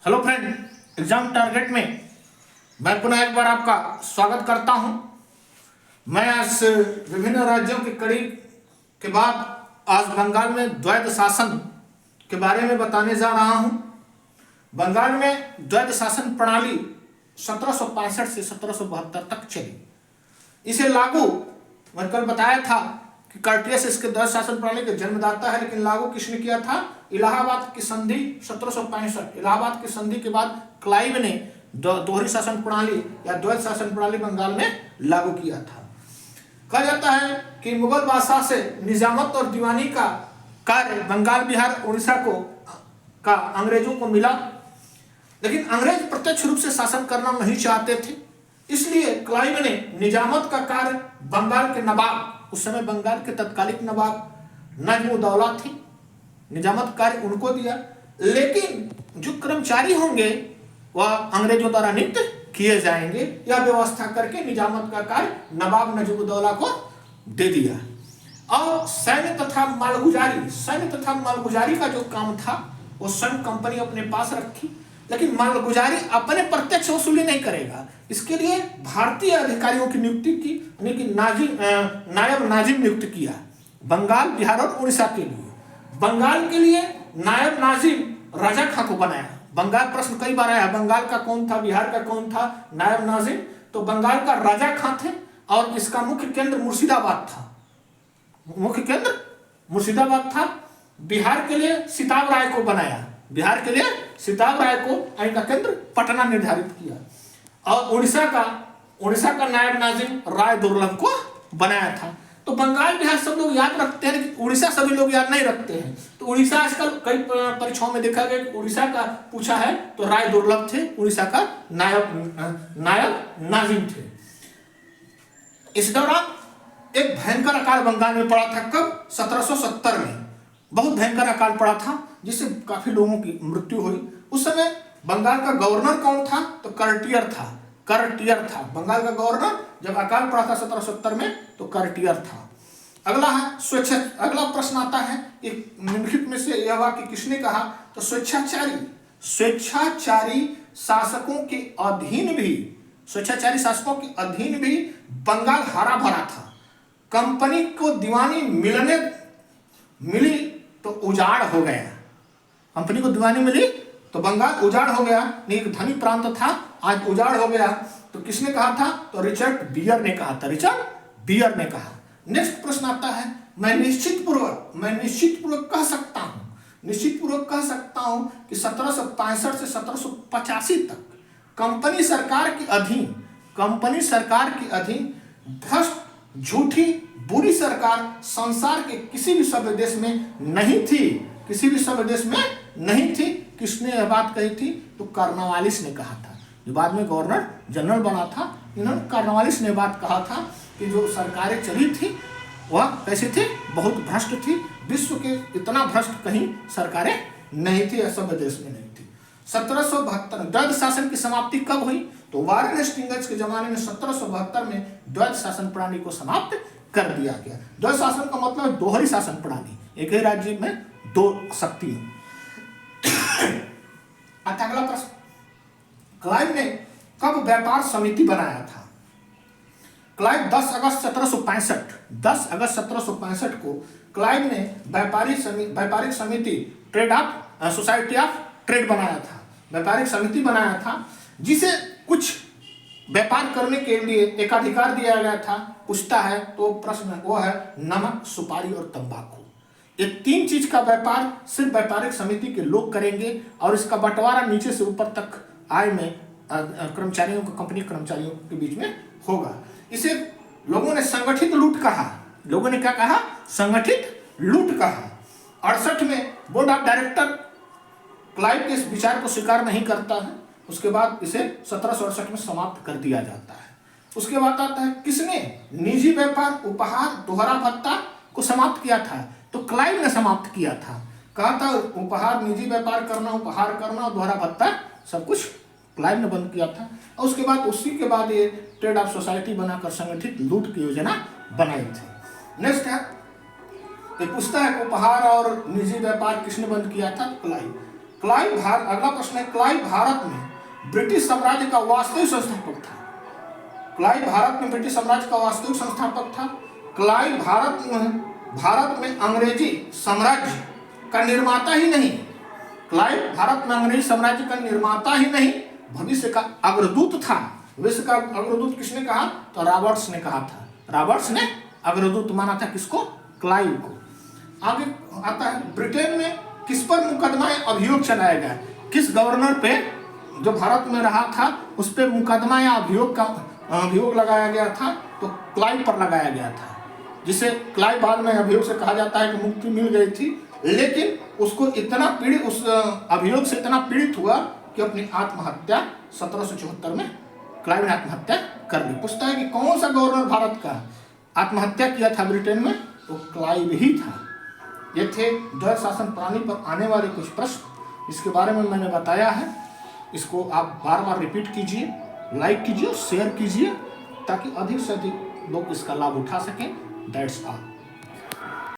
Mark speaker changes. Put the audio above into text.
Speaker 1: Hello friend, exam target में मैं पुनः एक बार आपका स्वागत करता हूं। मैं आज विभिन्न राज्यों की कड़ी के बाद आज बंगाल में द्वैध शासन के बारे में बताने जा रहा हूं। बंगाल में द्वैध शासन प्रणाली 1765 से 1772 तक चली। इसे लागू मैंने कल बताया था कि कर्टियस इसके द्वैध शासन प्रणाली के जन्मदाता है, लेकिन लागू किसने किया था? इलाहाबाद की संधि 1765। इलाहाबाद की संधि के बाद क्लाइव ने दोहरी शासन प्रणाली या द्वैध शासन प्रणाली बंगाल में लागू किया था। कहा जाता है कि मुगल बादशाह से निजामत और दीवानी का कार्य बंगाल, बिहार, उड़ीसा का अंग्रेजों को मिला, लेकिन अंग्रेज प्रत्यक्ष रूप से शासन करना नहीं चाहते थे। इसलिए क्लाइव ने निजामत का कार्य बंगाल के नवाब, उस समय बंगाल के तत्कालिक नवाब नजमुद्दौला थे, निजामत कार्य उनको दिया। लेकिन जो कर्मचारी होंगे वह अंग्रेजों द्वारा नियुक्त किए जाएंगे। यह व्यवस्था करके निजामत का कार्य नवाब नजमुद्दौला को दे दिया। और सैन्य तथा मालगुजारी का जो काम था वो स्वयं कंपनी अपने पास रखी, लेकिन मालगुजारी अपने प्रत्यक्ष वसूली नहीं करेगा। इसके लिए भारतीय अधिकारियों की नियुक्ति की, यानी कि नायब नाजिम नियुक्त किया बंगाल, बिहार और उड़ीसा के लिए। बंगाल के लिए नायब नाजिम राजा खां को बनाया। बंगाल प्रश्न कई बार आया, बंगाल का कौन था, बिहार का कौन था नायब नाजिम? तो बंगाल का राजा खां थे और इसका मुख्य केंद्र मुर्शिदाबाद था। मुख्य केंद्र मुर्शिदाबाद था। बिहार के लिए सिताब राय को बनाया। बिहार के लिए सिताब राय को इनका केंद्र पटना निर्धारित किया। और उड़ीसा का नायब नाजिम राय दुर्लभ को बनाया था। तो बंगाल, बिहार सब लोग याद रखते हैं, लेकिन उड़ीसा सभी लोग याद नहीं रखते हैं। तो उड़ीसा आजकल कई परीक्षाओं में देखा गया कि उड़ीसा का पूछा है तो राय दुर्लभ थे, उड़ीसा का नायब नाजिम थे। इस दौरान एक भयंकर अकाल बंगाल में पड़ा था। कब? 1770 में बहुत भयंकर अकाल पड़ा था, जिससे काफी लोगों की मृत्यु हुई। उस समय बंगाल का गवर्नर कौन था? तो करटियर था। बंगाल का गवर्नर जब अकाल पड़ा था 1770 में तो करटियर था। अगला प्रश्न आता है, एक निम्नलिखित में से यह वाक्य किसने कहा? तो स्वेच्छाचारी शासकों के अधीन भी बंगाल हरा भरा था। कंपनी को दीवानी मिली तो उजाड़ हो गया। कंपनी को दीवानी मिली तो बंगाल उजाड़ हो गया। एक धनी प्रांत था, आज उजाड़ हो गया। तो किसने कहा था? तो रिचर्ड बियर ने कहा था। नेक्स्ट प्रश्न आता है, मैं निश्चितपूर्वक कह सकता हूं कि 1765 से 1785 तक कंपनी सरकार की अधीन भ्रष्ट, झूठी, बुरी सरकार संसार के किसी भी सभ्य देश में नहीं थी। किसने यह बात कही थी? तो कार्नवालिस ने कहा था, जो बाद में गवर्नर जनरल बना था। इन्होंने कार्नवालिस ने बात कहा था कि जो सरकारें चली थी वह कैसे थी? बहुत भ्रष्ट थी। विश्व के इतना भ्रष्ट कहीं सरकारें नहीं थी, सभ्य देश में नहीं थी। 1772 द्वैध शासन की समाप्ति कब हुई? तो वारेन हेस्टिंग्स के जमाने में 1772 में द्वैध शासन प्रणाली को समाप्त कर दिया गया। द्वैध शासन का मतलब दोहरी शासन प्रणाली, एक ही राज्य में दो शक्तियां। अगला प्रश्न, क्लाइव ने कब व्यापार समिति बनाया था? क्लाइव 10 अगस्त 1765 को क्लाइव ने व्यापारिक समिति सोसाइटी ऑफ ट्रेड बनाया था। व्यापारिक समिति बनाया था, जिसे कुछ व्यापार करने के लिए एकाधिकार दिया गया था। पूछता है तो प्रश्न वो है नमक, सुपारी और तंबाकू। ये तीन चीज का व्यापार सिर्फ व्यापारिक समिति के लोग करेंगे, और इसका बंटवारा नीचे से ऊपर तक आय में कंपनी कर्मचारियों के बीच में होगा। इसे लोगों ने संगठित लूट कहा। लोगों ने क्या कहा? संगठित लूट कहा। 68 में बोर्ड ऑफ डायरेक्टर क्लाइव के इस विचार को स्वीकार नहीं करता है। उसके बाद इसे 1768 में समाप्त कर दिया जाता है। उसके बाद आता है, किसने निजी व्यापार, उपहार, दोहरा भत्ता को समाप्त किया था? तो क्लाइव ने समाप्त किया था। कहा था उपहार, निजी व्यापार करना, उपहार करना और दोहरा भत्ता सब कुछ क्लाइव ने बंद किया था। और उसके बाद उसी के बाद ये ट्रेड ऑफ सोसाइटी बनाकर संगठित लूट की योजना बनाई थी। नेक्स्ट है, ये पूछता है उपहार और निजी व्यापार किसने बंद किया था? क्लाइव। अगला प्रश्न है, क्लाइव भारत में ब्रिटिश साम्राज्य का वास्तविक संस्थापक था। क्लाइव भारत में ब्रिटिश साम्राज्य का वास्तविक संस्थापक था। क्लाइव भारत में अंग्रेजी साम्राज्य का निर्माता ही नहीं, क्लाइव भारत में अंग्रेजी साम्राज्य का निर्माता ही नहीं, भविष्य का अग्रदूत था। भविष्य का अग्रदूत किसने कहा? तो रॉबर्ट्स ने कहा था। रॉबर्ट्स ने अग्रदूत माना था किसको? क्लाइव को। आगे आता है, ब्रिटेन में किस पर मुकदमा अभियोग चलाया गया? किस गवर्नर पे जो भारत में रहा था उस पर मुकदमा या अभियोग लगाया गया था? तो क्लाइव पर लगाया गया था, जिसे क्लाइव बाद में अभियोग से कहा जाता है कि मुक्ति मिल गई थी, लेकिन उसको इतना पीड़ित, उस अभियोग से इतना पीड़ित हुआ कि अपनी आत्महत्या 1774 में क्लाइव ने आत्महत्या कर ली। पूछता है कि कौन सा गवर्नर भारत का आत्महत्या किया था ब्रिटेन में? तो क्लाइव ही था। ये थे द्वैध शासन प्रणाली पर आने वाले कुछ प्रश्न, इसके बारे में मैंने बताया है। इसको आप बार बार रिपीट कीजिए, लाइक कीजिए, शेयर कीजिए, ताकि अधिक से अधिक लोग इसका लाभ उठा सकें। That's all.